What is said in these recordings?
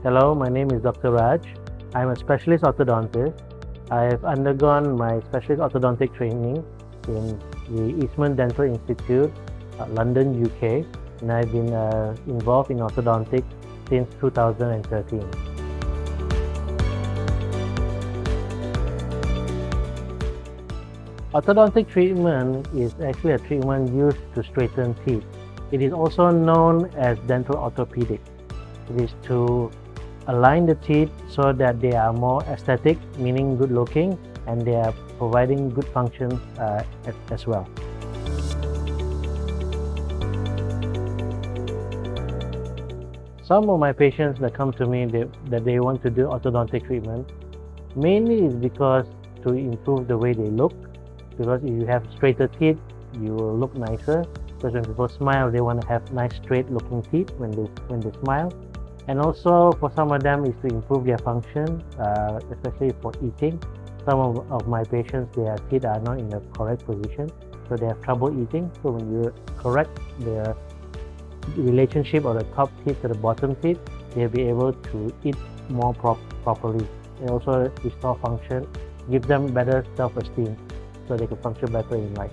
Hello, my name is Dr. Raj. I'm a specialist orthodontist. I have undergone my specialist orthodontic training in the Eastman Dental Institute, London, UK, and I've been involved in orthodontic since 2013. Orthodontic treatment is actually a treatment used to straighten teeth. It is also known as dental orthopaedic. It is to align the teeth so that they are more aesthetic, meaning good looking, and they are providing good functions as well. Some of my patients that come to me that they want to do orthodontic treatment mainly is because to improve the way they look, because if you have straighter teeth you will look nicer, because when people smile they want to have nice straight looking teeth when they smile. And also for some of them is to improve their function, especially for eating. Some of my patients, their teeth are not in the correct position, so they have trouble eating. So when you correct the relationship of the top teeth to the bottom teeth, they'll be able to eat more properly. And also restore function, give them better self-esteem so they can function better in life.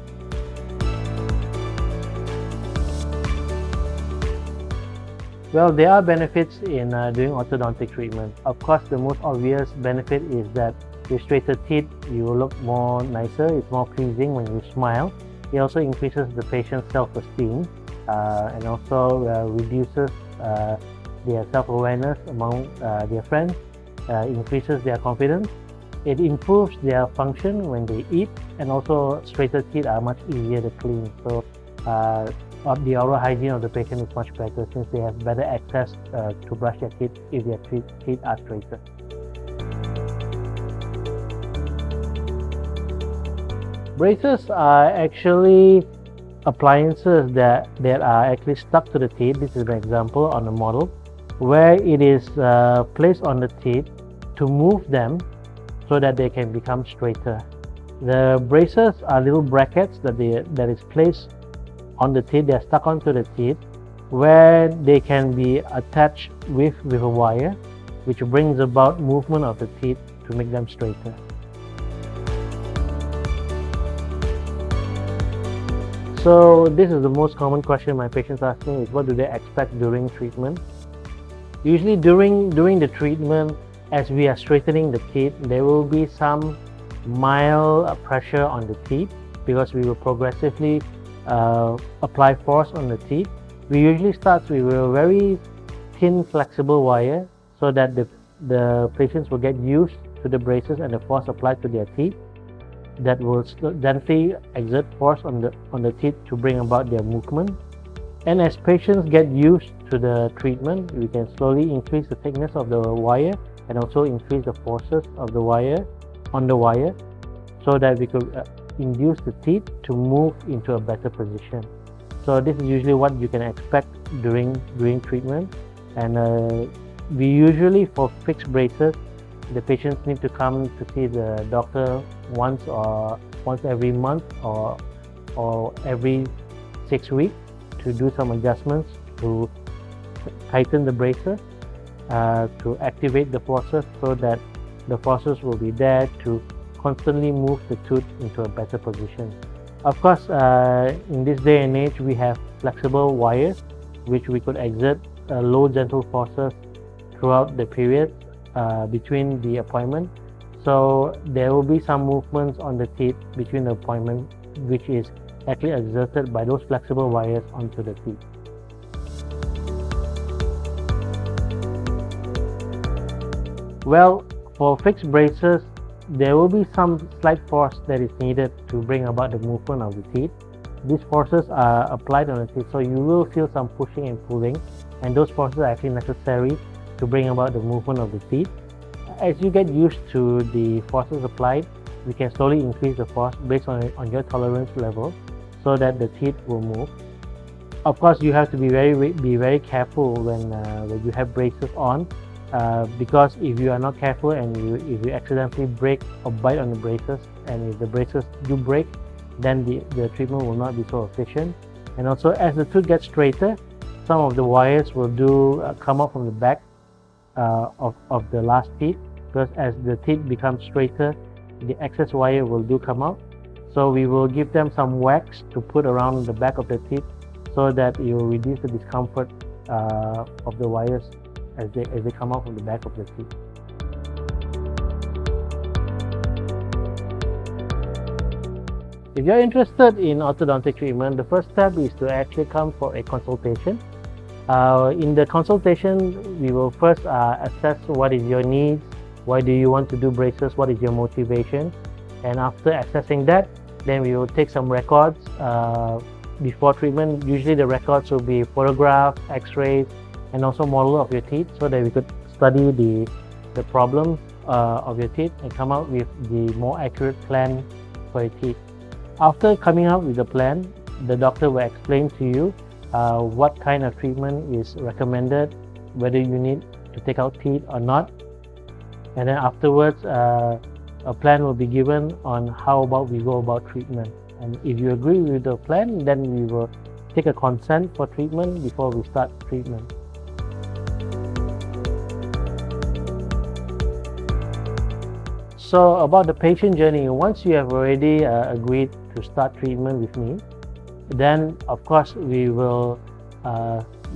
Well, there are benefits in doing orthodontic treatment. Of course, the most obvious benefit is that with straighter teeth, you will look more nicer. It's more pleasing when you smile. It also increases the patient's self-esteem and also reduces their self-awareness among their friends, increases their confidence. It improves their function when they eat, and also straighter teeth are much easier to clean. So the oral hygiene of the patient is much better since they have better access to brush their teeth if their teeth are straighter. Braces are actually appliances that are actually stuck to the teeth. This is an example on the model where it is placed on the teeth to move them so that they can become straighter. The braces are little brackets that is placed on the teeth. They are stuck onto the teeth where they can be attached with a wire, which brings about movement of the teeth to make them straighter. So this is the most common question my patients ask me is what do they expect during treatment? Usually during the treatment, as we are straightening the teeth, there will be some mild pressure on the teeth because we will progressively apply force on the teeth. We usually start with a very thin flexible wire so that the patients will get used to the braces and the force applied to their teeth. That will gently exert force on the teeth to bring about their movement. And as patients get used to the treatment, we can slowly increase the thickness of the wire and also increase the forces of the wire on the wire so that we could induce the teeth to move into a better position. So this is usually what you can expect during treatment. And we usually, for fixed braces, the patients need to come to see the doctor once every month or every 6 weeks to do some adjustments to tighten the braces, to activate the forces so that the forces will be there to constantly move the tooth into a better position. Of course, in this day and age, we have flexible wires which we could exert low gentle forces throughout the period between the appointment. So there will be some movements on the teeth between the appointment which is actually exerted by those flexible wires onto the teeth. Well, for fixed braces, there will be some slight force that is needed to bring about the movement of the teeth. These forces are applied on the teeth, so you will feel some pushing and pulling, and those forces are actually necessary to bring about the movement of the teeth. As you get used to the forces applied, we can slowly increase the force based on your tolerance level so that the teeth will move. Of course, you have to be very careful when you have braces on, because if you are not careful and if you accidentally break or bite on the braces, and if the braces do break, then the treatment will not be so efficient. And also, as the tooth gets straighter, some of the wires will come up from the back of the last teeth, because as the teeth become straighter, the excess wire will come out. So we will give them some wax to put around the back of the teeth, so that it will reduce the discomfort of the wires as they come out from the back of the teeth. If you're interested in orthodontic treatment, the first step is to actually come for a consultation. In the consultation, we will first assess what is your needs, why do you want to do braces, what is your motivation, and after assessing that, then we will take some records before treatment. Usually the records will be photographs, x-rays, and also model of your teeth, so that we could study the problem of your teeth and come out with the more accurate plan for your teeth. After coming out with the plan, the doctor will explain to you what kind of treatment is recommended, whether you need to take out teeth or not, and then afterwards a plan will be given on how about we go about treatment. And if you agree with the plan, then we will take a consent for treatment before we start treatment. So about the patient journey, once you have already agreed to start treatment with me, then of course we will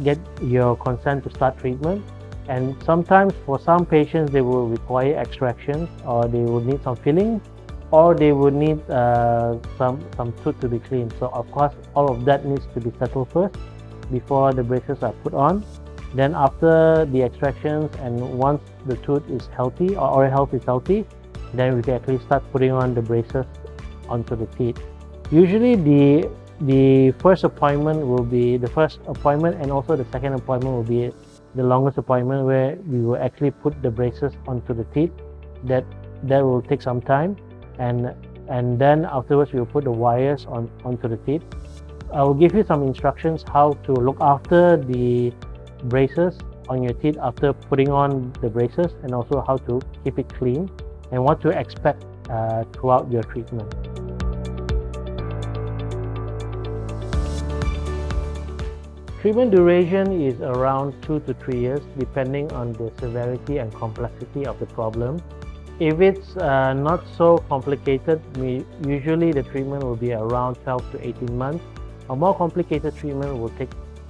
get your consent to start treatment. And sometimes for some patients, they will require extractions, or they will need some filling, or they would need some tooth to be cleaned. So of course all of that needs to be settled first before the braces are put on. Then after the extractions, and once the tooth is healthy or oral health is healthy, then we can actually start putting on the braces onto the teeth. Usually the first appointment will be the first appointment, and also the second appointment will be the longest appointment, where we will actually put the braces onto the teeth. That will take some time, and then afterwards we will put the wires onto the teeth. I will give you some instructions how to look after the braces on your teeth after putting on the braces, and also how to keep it clean and what to expect throughout your treatment. Treatment duration is around 2 to 3 years, depending on the severity and complexity of the problem. If it's not so complicated, usually the treatment will be around 12 to 18 months. A more complicated treatment will take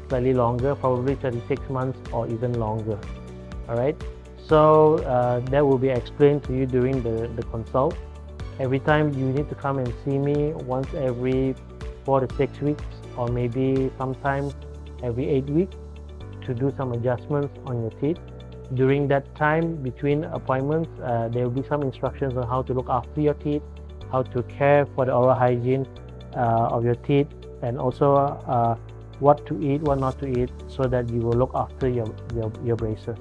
slightly longer, probably 36 months or even longer. Alright, so that will be explained to you during the consult. Every time you need to come and see me once every 4 to 6 weeks, or maybe sometimes every 8 weeks, to do some adjustments on your teeth. During that time between appointments, there will be some instructions on how to look after your teeth, how to care for the oral hygiene of your teeth, and also what to eat, what not to eat, so that you will look after your braces.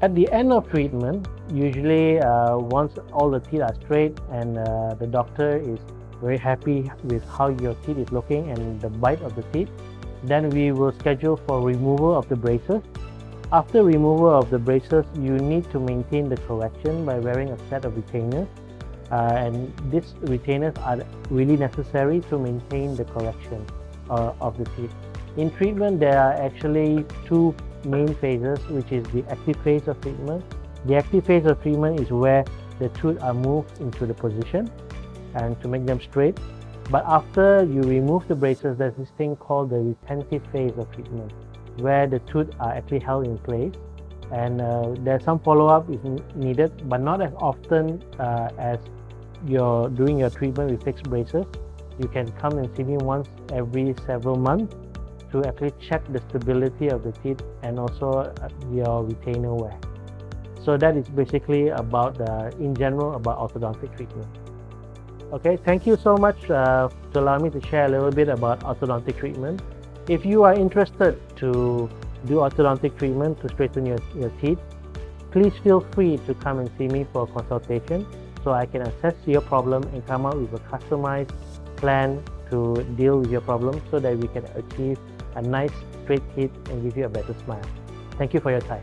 At the end of treatment, usually once all the teeth are straight and the doctor is very happy with how your teeth is looking and the bite of the teeth, then we will schedule for removal of the braces. After removal of the braces, you need to maintain the correction by wearing a set of retainers, and these retainers are really necessary to maintain the correction of the teeth. In treatment, there are actually two main phases, which is the active phase of treatment. The active phase of treatment is where the tooth are moved into the position and to make them straight. But after you remove the braces, there's this thing called the retentive phase of treatment, where the tooth are actually held in place, and there's some follow-up is needed, but not as often as you're doing your treatment with fixed braces. You can come and see me once every several months to actually check the stability of the teeth and also your retainer wear. So that is basically about in general about orthodontic treatment. Okay, thank you so much to allow me to share a little bit about orthodontic treatment. If you are interested to do orthodontic treatment to straighten your teeth, please feel free to come and see me for a consultation, so I can assess your problem and come up with a customized plan to deal with your problem, so that we can achieve a nice straight teeth and give you a better smile. Thank you for your time.